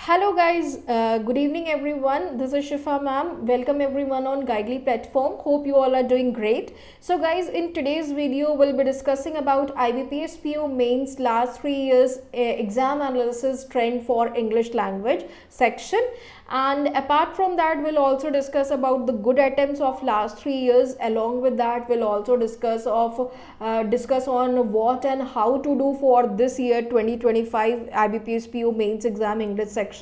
Hello guys, good evening everyone. This is Shifa ma'am. Welcome everyone on Guidely platform. Hope you all are doing great. So guys, in today's video we'll be discussing about IBPS PO mains last 3 years exam analysis trend for English language section, and apart from that we'll also discuss about the good attempts of last 3 years. Along with that we'll also discuss on what and how to do for this year 2025 IBPS PO mains exam English section,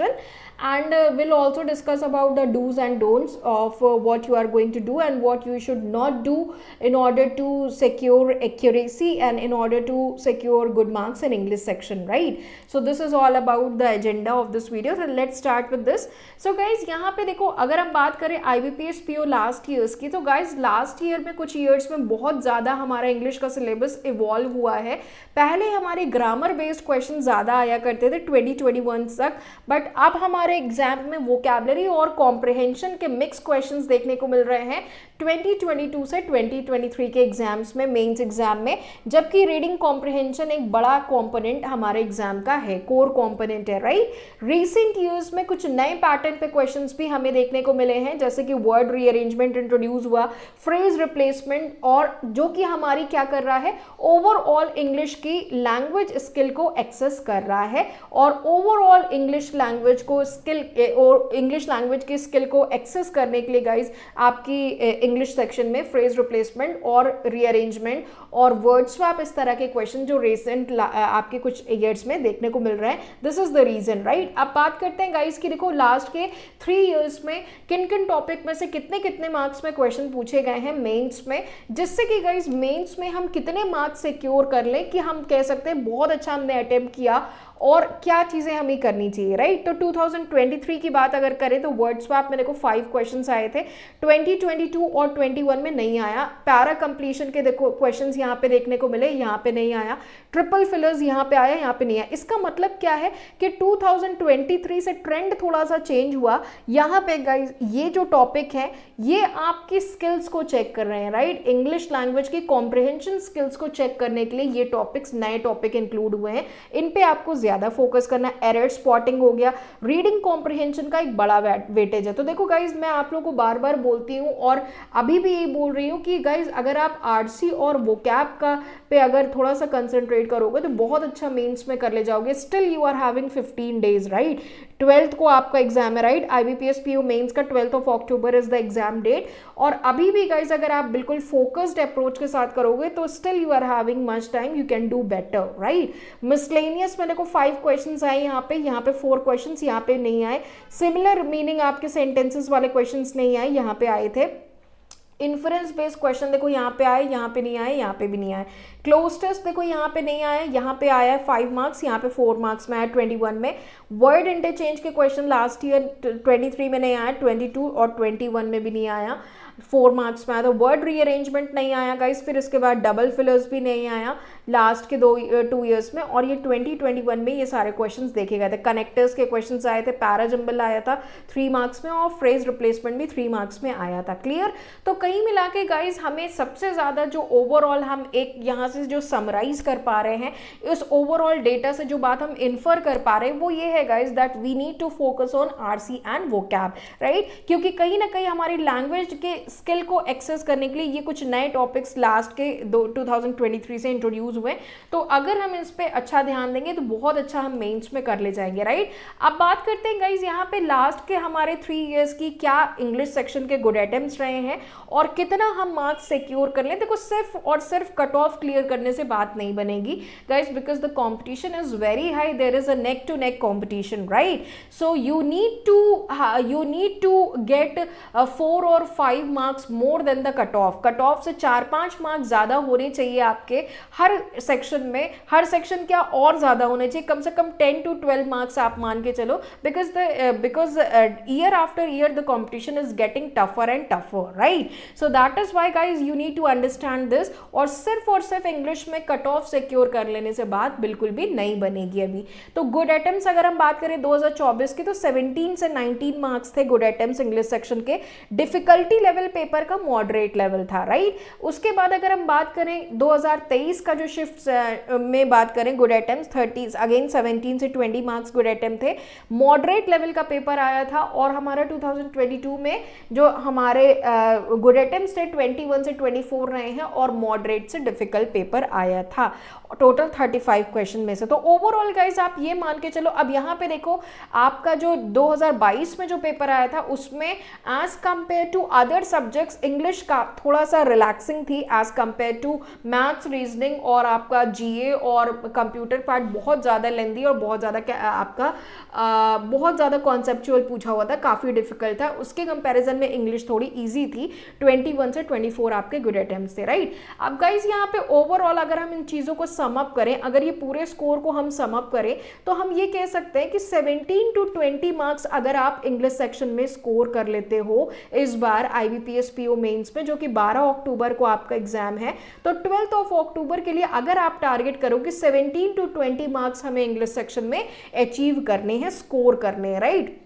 and we'll also discuss about the do's and don'ts of what you are going to do and what you should not do in order to secure accuracy and in order to secure good marks in English section, right? So this is all about the agenda of this video. So let's start with this. So guys, यहाँ पे देखो, अगर हम बात करें IBPS PO last years की, तो guys last year में कुछ ईयर्स में बहुत ज़्यादा हमारा इंग्लिश का सिलेबस इवॉल्व हुआ है. पहले हमारे ग्रामर बेस्ड क्वेश्चन ज़्यादा आया करते थे 2021 तक, बट अब हमारे एग्जाम में वोकैबलरी और कॉम्प्रिहेंशन के मिक्स क्वेश्चंस देखने को मिल रहे हैं 2022 से 2023 के एग्जाम्स में, मेंस एग्जाम में, जबकि रीडिंग कॉम्प्रिहेंशन एक बड़ा कंपोनेंट हमारे एग्जाम का है, कोर कंपोनेंट है, राइट. रीसेंट ईयर्स में कुछ नए पैटर्न पे क्वेश्चंस भी हमें देखने को मिले हैं, जैसे कि वर्ड रीअरेंजमेंट इंट्रोड्यूस हुआ, फ्रेज रिप्लेसमेंट, और जो कि हमारी क्या कर रहा है, ओवरऑल इंग्लिश की लैंग्वेज स्किल को एक्सेस कर रहा है, और ओवरऑल इंग्लिश लैंग्वेज को इंग्लिश लैंग्वेज की स्किल को एक्सेस करने के लिए गाइज आपकी इंग्लिश सेक्शन में फ्रेज रिप्लेसमेंट और रीअरेंजमेंट और वर्ड स्वैप, इस तरह के क्वेश्चन जो रिसेंट आपके कुछ ईयर्स में देखने को मिल रहे हैं. This is the reason, right. अब बात करते हैं गाइज कि देखो लास्ट के 3 इयर्स में किन किन टॉपिक में से कितने कितने मार्क्स में क्वेश्चन पूछे गए हैं मेंस में, जिससे कि गाइज मेंस में हम कितने मार्क्स सिक्योर कर लें कि हम कह सकते हैं बहुत अच्छा हमने अटेम्प्ट किया और क्या चीज़ें हमें करनी चाहिए, राइट. तो 2023 की बात अगर करें तो वर्ड स्वैप में देखो 5 क्वेश्चंस आए थे, 2022 और 21 में नहीं आया. पैरा कंप्लीशन के देखो क्वेश्चंस यहाँ पे देखने को मिले, यहाँ पे नहीं आया. ट्रिपल फिलर्स यहाँ पे आया, यहाँ पे नहीं आया. इसका मतलब क्या है कि 2023 से ट्रेंड थोड़ा सा चेंज हुआ. यहाँ पे गाइज ये जो टॉपिक है ये आपकी स्किल्स को चेक कर रहे हैं, राइट. इंग्लिश लैंग्वेज की कॉम्प्रिहेंशन स्किल्स को चेक करने के लिए ये टॉपिक्स, नए टॉपिक इंक्लूड हुए हैं. इन पे आपको ज्यादा फोकस करना. एरर स्पॉटिंग हो गया, रीडिंग कॉम्प्रिहेंशन का एक बड़ा वेटेज है. तो देखो गाइज, मैं आप लोगों को बार बार बोलती हूँ और अभी भी यही बोल रही हूँ कि गाइज अगर आप आरसी और वोकैब का पे अगर थोड़ा सा कंसंट्रेट करोगे तो बहुत अच्छा मेंस में कर ले जाओगे. Still you are having 15 days, right. 12th को आपका एग्जाम है, राइट. IBPS PO मेंस का 12th of October is the exam date. और अभी भी गाइज अगर आप बिल्कुल फोकस्ड अप्रोच के साथ करोगे तो still you are having much time, you can do better, right. Miscellaneous में देखो 5 क्वेश्चंस आए यहाँ पे 4 क्वेश्चंस यहाँ पे नहीं आए. सिमिलर मीनिंग आपके सेंटेंसेस वाले क्वेश्चंस नहीं आए, यहाँ पे आए थे. इन्फ्रेंस बेस्ड क्वेश्चन देखो यहाँ पे आए, यहाँ पे नहीं आए, यहाँ पे भी नहीं आए. क्लोज टेस्ट देखो यहाँ पे नहीं आया, यहाँ पे आया है 5 मार्क्स, यहाँ पे 4 मार्क्स में आया 21 में. वर्ड इंटरचेंज के क्वेश्चन लास्ट ईयर 23 में नहीं आया, 22 और 21 में भी नहीं आया, 4 मार्क्स में आया. तो वर्ड रीअरेंजमेंट नहीं आया गाइस. फिर इसके बाद डबल फिलर्स भी नहीं आया लास्ट के 2 ईयर्स में. और ये 2021 में ये सारे क्वेश्चंस देखे गए थे. कनेक्टर्स के क्वेश्चंस आए थे, पैरा जंबल आया था 3 मार्क्स में, और फ्रेज रिप्लेसमेंट भी 3 मार्क्स में आया था. क्लियर. तो कहीं मिला के गाइज हमें सबसे ज़्यादा जो ओवरऑल हम एक यहाँ से जो समराइज कर पा रहे हैं, इस ओवरऑल डेटा से जो बात हम इन्फर कर पा रहे हैं वो ये है guys that we need to focus on RC and vocab, right. क्योंकि कहीं ना कहीं हमारी लैंग्वेज के स्किल को एक्सेस करने के लिए ये कुछ नए टॉपिक्स लास्ट के 2023 से इंट्रोड्यूस हुए. तो अगर हम इस पे अच्छा ध्यान देंगे तो बहुत अच्छा हम मेंस में कर ले जाएंगे, राइट. अब बात करते हैं गाइज यहाँ पे लास्ट के हमारे 3 इयर्स की क्या इंग्लिश सेक्शन के गुड अटेम्प्ट्स रहे हैं और कितना हम मार्क्स सिक्योर कर लें. देखो सिर्फ और सिर्फ कट ऑफ क्लियर करने से बात नहीं बनेगी guys, because the competition is very high. There is a neck to neck competition, right. So you need to get 4 और 5 marks more than the cut off. Cut off से 4-5 marks ज्यादा होने चाहिए आपके हर सेक्शन में. हर सेक्शन क्या और ज्यादा होने चाहिए, कम से कम 10 to 12 मार्क्स आप मान के चलो, because year after year the competition is getting tougher and tougher, right. So that is why guys you need to understand this. और सिर्फ इंग्लिश में कट ऑफ सिक्योर कर लेने से बात बिल्कुल भी नहीं बनेगी अभी। तो गुड अटेम्प्ट्स अगर हम बात करें 2024 की, तो 17 से 19 मार्क्स थे गुड अटेम्प्ट्स इंग्लिश सेक्शन के। डिफिकल्टी लेवल पेपर का मॉडरेट लेवल था, राइट। उसके बाद अगर हम बात करें 2023 का जो शिफ्ट में बात करें गुड अटेम्प्ट्स 30 अगेन 17 से 20 मार्क्स गुड अटेम्प्ट थे, मॉडरेट लेवल का पेपर आया था। और हमारा 2022 में जो हमारे गुड अटेम्प्ट्स थे 21 से 24 रहे हैं और मॉडरेट से डिफिकल्ट पेपर आया था, टोटल 35 क्वेश्चन में से। तो ओवरऑल गाइज आप ये मान के चलो, अब यहाँ पे देखो आपका जो 2022 में जो पेपर आया था उसमें as compare to other subjects English का थोड़ा सा रिलैक्सिंग थी as compare to maths, reasoning और आपका जीए और कंप्यूटर पार्ट बहुत ज़्यादा लेंदी और बहुत ज़्यादा आपका बहुत ज़्यादा कॉन्सेप्चुअल पूछा हुआ था, काफ़ी डिफिकल्ट था। उसके कंपैरिजन में इंग्लिश थोड़ी ईजी थी। 21 से 24 आपके गुड अटेम्प्ट्स थे, राइट। अब गाइज यहाँ पे ओवरऑल अगर हम इन चीज़ों को सम अप करें, अगर ये पूरे स्कोर को हम सम अप करें तो हम ये कह सकते हैं कि 17 to 20 मार्क्स अगर आप इंग्लिश सेक्शन में स्कोर कर लेते हो इस बार IBPS PO मेंस में, जो कि 12 अक्टूबर को आपका एग्जाम है, तो 12 अक्टूबर के लिए अगर आप टारगेट करो कि 17 to 20 मार्क्स हमें इंग्लिश सेक्शन में अचीव करने हैं, स्कोर करने हैं, राइट।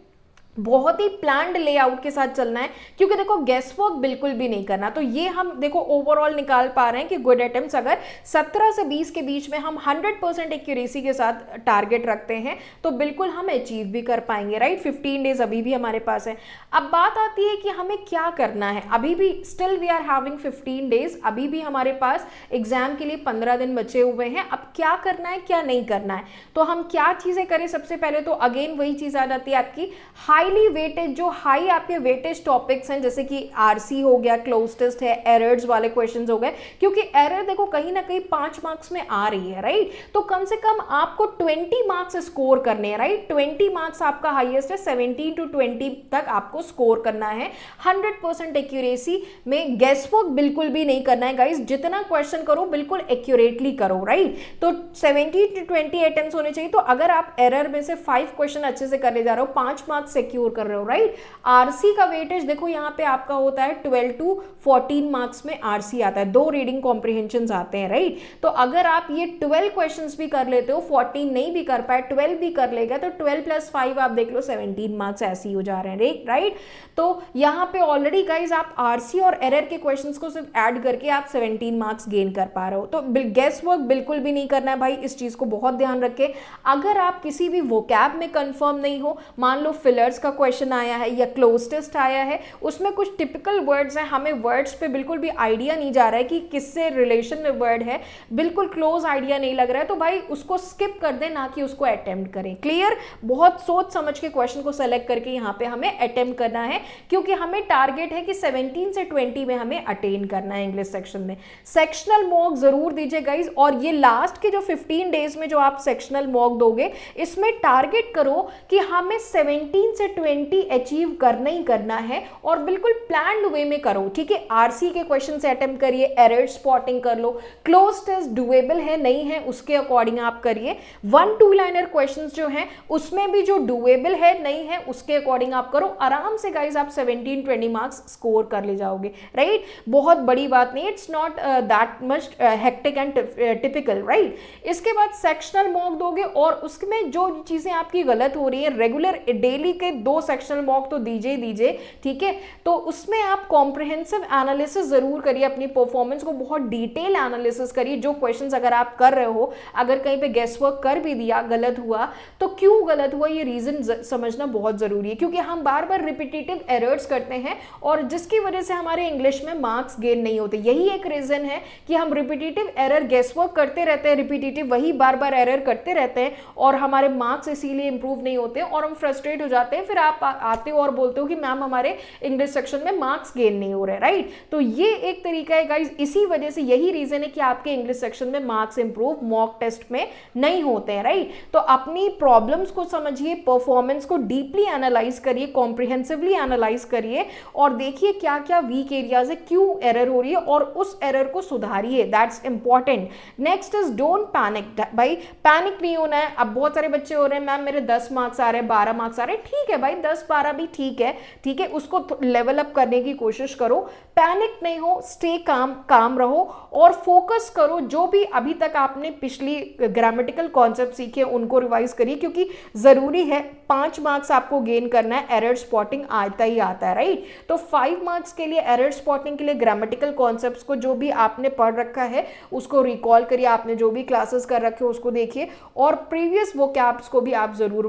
बहुत ही प्लान्ड लेआउट के साथ चलना है, क्योंकि देखो गेस वर्क बिल्कुल भी नहीं करना। तो ये हम देखो ओवरऑल निकाल पा रहे हैं कि गुड अटेम्प्ट्स अगर 17 से 20 के बीच में हम 100% एक्यूरेसी के साथ टारगेट रखते हैं तो बिल्कुल हम अचीव भी कर पाएंगे, राइट। 15 डेज अभी भी हमारे पास है। अब बात आती है कि हमें क्या करना है। अभी भी still we are having 15 days, अभी भी हमारे पास एग्जाम के लिए 15 दिन बचे हुए हैं। अब क्या करना है, क्या नहीं करना है, तो हम क्या चीजें करें। सबसे पहले तो अगेन वही चीज आ जाती है आपकी हाईली वेटेज, जो हाई आपके वेटेज टॉपिक्स हैं, जैसे कि आरसी हो गया, क्लोज टेस्ट है, एरर्स वाले क्वेश्चंस हो गए, क्योंकि एरर देखो कहीं ना कहीं 5 मार्क्स में आ रही है, राइट। तो कम से कम आपको 20 मार्क्स स्कोर करने हैं, राइट। 20 मार्क्स आपका हाईएस्ट है, 17 to 20 तक आपको स्कोर करना है। 100% एक्यूरेसी में गेस वर्क बिल्कुल भी नहीं करना है गाइस। जितना क्वेश्चन करो बिल्कुल एक्यूरेटली करो, राइट। तो 17 to 20 अटेम्प्ट्स होने चाहिए। तो अगर आप एरर में से 5 क्वेश्चन अच्छे से करने जा रहे हो, 5 मार्क्स सिक्योर कर रहे हो, राइट। आरसी का वेटेज देखो यहाँ पे आपका होता है 12 to 14 मार्क्स में आरसी आता है, 2 रीडिंग कॉम्प्रिहेंशन आते हैं, राइट। तो अगर आप ये 12 क्वेश्चंस भी कर लेते हो, 14 नहीं भी कर पाए, 12 भी कर लेगा, तो 12 + 5 आप देख लो 17 मार्क्स ऐसे ही हो जा रहे हैं, राइट। तो यहाँ पे ऑलरेडी गाइज आप आरसी और एरर के क्वेश्चंस को सिर्फ ऐड करके आप 17 मार्क्स गेन कर पा रहे हो। तो गेस वर्क बिल्कुल भी नहीं करना है भाई, इस चीज को बहुत ध्यान रखें। अगर आप किसी भी वोकैब में कंफर्म नहीं हो, मान लो फिलर्स का क्वेश्चन आया है या क्लोज टेस्ट आया है, उसमें कुछ टिपिकल वर्ड्स हैं, हमें वर्ड्स पे बिल्कुल भी आइडिया नहीं जा रहा है कि किससे रिलेशन में वर्ड है, बिल्कुल क्लोज आइडिया नहीं लग रहा है, तो भाई उसको स्किप कर दें, ना कि उसको अटेम्प्ट करें। क्लियर। बहुत सोच समझ के क्वेश्चन को सेलेक्ट करके यहाँ पे हमें अटेम्प्ट करना है, क्योंकि हमें टारगेट है कि 17 से 20 में हमें अटेन करना है इंग्लिश सेक्शन में। सेक्शनल मॉक जरूर दीजिए गाइज, और ये लास्ट के जो 15 डेज में जो आप सेक्शनल मॉक दोगे, इसमें टारगेट करो कि हमें 17 से 20 अचीव करना ही करना है, और बिल्कुल प्लान्ड वे में करो, ठीक है। आरसी के क्वेश्चन से अटेम्प्ट करिए, एरर स्पॉटिंग कर लो, क्लोज टेस्ट डुएबल है नहीं है उसके अकॉर्डिंग आप करिए। 1-2 लाइनर क्वेश्चंस जो हैं उसमें भी जो डुएबल है नहीं है उसके अकॉर्डिंग आप करो। आराम से गाइज आप 17-20 मार्क्स स्कोर कर ले जाओगे, राइट। बहुत बड़ी बात नहीं, it's not that much hectic and typical, right. इसके बाद सेक्शनल मॉक दोगे, और उसमें जो चीजें आपकी गलत हो रही है, रेगुलर डेली के 2 सेक्शनल मॉक तो दीजिए, ठीक है। तो उसमें आप कॉम्प्रिहेंसिव एनालिसिस जरूर करिए, अपनी परफॉर्मेंस को बहुत डिटेल एनालिसिस करिए। जो क्वेश्चंस अगर आप कर रहे हो, अगर कहीं पे गेस वर्क कर भी दिया, गलत हुआ, तो क्यों गलत हुआ ये रीजन समझना बहुत जरूरी है, क्योंकि हम बार बार रिपीटेटिव एरर्स करते हैं और जिसकी वजह से हमारे इंग्लिश में मार्क्स गेन नहीं होते। यही एक रीजन है कि हम रिपीटेटिव एरर गेस वर्क करते रहते हैं, रिपीटेटिव वही बार बार एरर करते रहते हैं, और हमारे मार्क्स इसीलिए इंप्रूव नहीं होते और हम फ्रस्ट्रेट हो जाते हैं। फिर आप आते हो और बोलते हो कि मैम हमारे इंग्लिश सेक्शन में मार्क्स गेन नहीं हो रहे, राइट। तो ये एक तरीका है गाइज, इसी वजह से यही रीजन है कि आपके इंग्लिश सेक्शन में मार्क्स इंप्रूव मॉक टेस्ट में नहीं होते हैं, राइट। तो अपनी प्रॉब्लम्स को समझिए, परफॉर्मेंस को डीपली एनालाइज करिए, कॉम्प्रिहेंसिवली एनालाइज करिए, और देखिए क्या क्या वीक एरियाज है, क्यों एरर हो रही है, और उस एरर को सुधारिए, that's important. Next is don't panic. भाई पैनिक नहीं होना है। अब बहुत सारे बच्चे हो रहे हैं मैम मेरे 10 मार्क्स आ रहे हैं, 12 मार्क्स आ रहे हैं, ठीक है भाई, 10-12 भी ठीक है, ठीक है, उसको लेवल अप करने की कोशिश करो, पैनिक नहीं हो, स्टे काम रहो और फोकस करो। जो भी अभी तक आपने पिछली ग्रामेटिकल कॉन्सेप्ट सीखे उनको रिवाइज करिए, क्योंकि जरूरी है 5 मार्क्स आपको गेन करना है, एरर स्पॉटिंग आता ही आता है, राइट। तो 5 मार्क्स के लिए एरर स्पॉटिंग के लिए ग्रामेटिकल कॉन्सेप्ट्स को जो भी आपने पढ़ रखा है उसको रिकॉल करिए, आपने जो भी क्लासेस कर रखे हो उसको देखिए, और प्रीवियस वोकैब्स को भी आप जरूर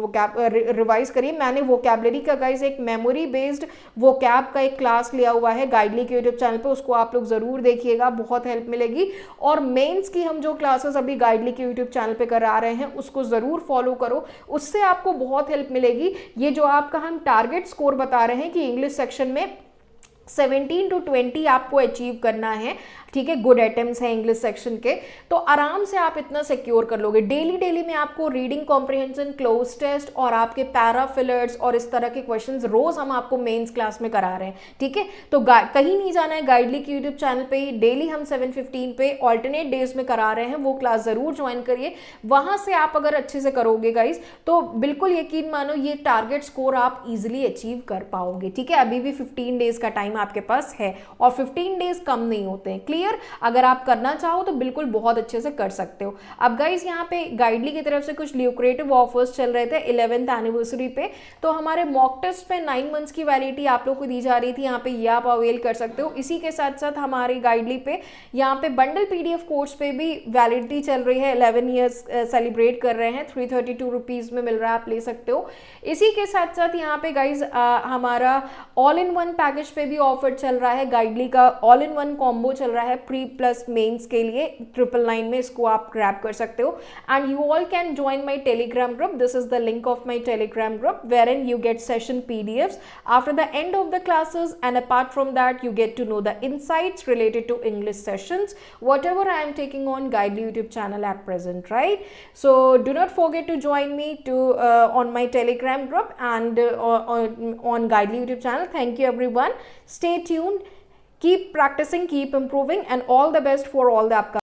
रिवाइज करिए। मैंने वोकैबलरी का गाइज एक मेमोरी बेस्ड वोकैब का एक क्लास लिया हुआ है गाइडली के यूट्यूब चैनल पे, उसको आप लोग जरूर देखिएगा, बहुत हेल्प मिलेगी। और मेंस की हम जो क्लासेस अभी गाइडली के यूट्यूब चैनल पे करा रहे हैं उसको जरूर फॉलो करो, उससे आपको बहुत हेल्प मिलेगी। ये जो आपका हम टारगेट स्कोर बता रहे हैं कि इंग्लिश सेक्शन में 17 to 20 आपको अचीव करना है, ठीक है, गुड अटेम्प्ट्स है इंग्लिश सेक्शन के, तो आराम से आप इतना सिक्योर कर लोगे। डेली में आपको रीडिंग कॉम्प्रिहेंशन, क्लोज टेस्ट और आपके पैरा फिलर्स और इस तरह के क्वेश्चंस रोज हम आपको मेंस क्लास में करा रहे हैं, ठीक है। तो कहीं नहीं जाना है, गाइडली के यूट्यूब चैनल पे ही डेली हम 7:15 पे ऑल्टरनेट डेज में करा रहे हैं, वो क्लास जरूर ज्वाइन करिए। वहां से आप अगर अच्छे से करोगे गाइज तो बिल्कुल यकीन मानो ये टारगेट स्कोर आप इजिली अचीव कर पाओगे, ठीक है। अभी भी 15 डेज का टाइम आपके पास है और 15 डेज कम नहीं होते हैं, क्लियर। अगर आप करना चाहो तो बिल्कुल बहुत अच्छे से कर सकते हो। अब गाइस यहाँ पे गाइडली की तरफ से कुछ ल्यूक्रेटिव ऑफर्स चल रहे थे 11th एनिवर्सरी पे, तो हमारे मॉक टेस्ट पे 9 मंथ्स की वैलिडिटी आप लोग को दी जा रही थी, यहाँ पे ये आप अवेल कर सकते हो। इसी के साथ साथ हमारी गाइडली पे यहाँ पे बंडल पीडीएफ कोर्स पे भी वैलिडिटी चल रही है, 11 ईयर्स सेलिब्रेट कर रहे हैं, 332 रुपीज में मिल रहा है, आप ले सकते हो। इसी के साथ साथ यहाँ पे गाइज हमारा ऑल इन वन पैकेज पे भी ऑफर चल रहा है, गाइडली का ऑल इन वन कॉम्बो चल रहा है प्री प्लस मेंस के लिए 999 में, इसको आप ग्रैब कर सकते हो। And you all can join my Telegram group, this is the link of my Telegram group wherein you get session PDFs after the end of the classes, and apart from that you get to know the insights related to English sessions whatever I am taking on Guidely YouTube channel at present, right? So do not forget to join me to on my telegram group and on Guidely YouTube channel. Thank you everyone, stay tuned, keep practicing, keep improving, and all the best for all the upcoming